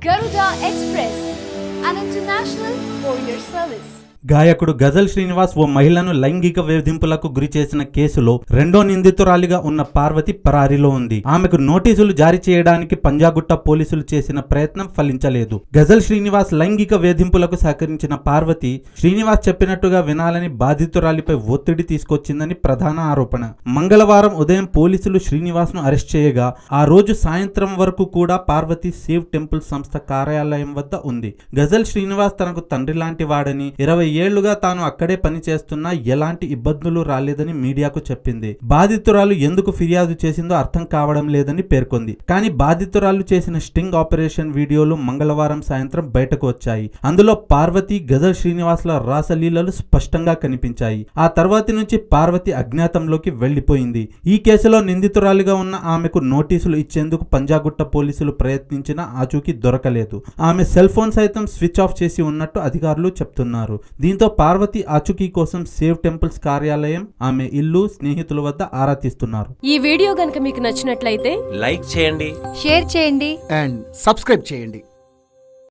Garuda Express, an international courier service. గాయకుడు గజల్ శ్రీనివాస్ ఓ మహిళను లైంగిక వేధింపులకు గురి చేసిన కేసులో రెండో నిందితురాలిగా ఉన్న పార్వతి పరారీలో ఉంది. ఆమెకు నోటీసులు జారీ చేయడానికి పంజాగుట్ట పోలీసులు చేసిన ప్రయత్నం ఫలించలేదు. గజల్ శ్రీనివాస్ లైంగిక వేధింపులకు సహకరించిన పార్వతి శ్రీనివాస్ చెప్పినట్టుగా వినాలని బాధితురాలిపై ఒత్తిడి తీసుకొచ్చిందని ప్రధాన ఆరోపణ. మంగళవారం ఉదయం పోలీసులు శ్రీనివాస్ ను అరెస్ట్ చేయగా ఆ రోజు సాయంత్రం వరకు కూడా పార్వతి సేవ్ టెంపుల్ సంస్థ కార్యాలయం వద్ద ఉంది. గజల్ శ్రీనివాస్ తనకు తండ్రి లాంటి వాడని 20 ఏళ్లుగా తాను అక్కడే పనిచేస్తున్నా ఎలాంటి ఇబ్బందులు రాలేదని మీడియాకు చెప్పింది. బాధితురాలు ఎందుకు ఫిర్యాదు చేసిందో అర్థం కావడం లేదని పేర్కొంది. కానీ బాధితురాలు చేసిన స్టింగ్ ఆపరేషన్ వీడియోలు మంగళవారం సాయంత్రం బయటకు వచ్చాయి. అందులో పార్వతి గజల్ శ్రీనివాస్ల రాసలీలలు స్పష్టంగా కనిపించాయి. ఆ తర్వాతి నుంచి పార్వతి అజ్ఞాతంలోకి వెళ్లిపోయింది. ఈ కేసులో నిందితురాలిగా ఉన్న ఆమెకు నోటీసులు ఇచ్చేందుకు పంజాగుట్ట పోలీసులు ప్రయత్నించినా ఆచూకీ దొరకలేదు. ఆమె సెల్ ఫోన్ సైతం స్విచ్ ఆఫ్ చేసి ఉన్నట్టు అధికారులు చెప్తున్నారు. దీంతో పార్వతి ఆచూకీ కోసం సేవ్ టెంపుల్స్ కార్యాలయం, ఆమె ఇల్లు, స్నేహితుల వద్ద ఆరా తీస్తున్నారు. ఈ వీడియో గనుక మీకు నచ్చినట్లయితే లైక్ చేయండి, షేర్ చేయండి అండ్ సబ్స్క్రైబ్ చేయండి.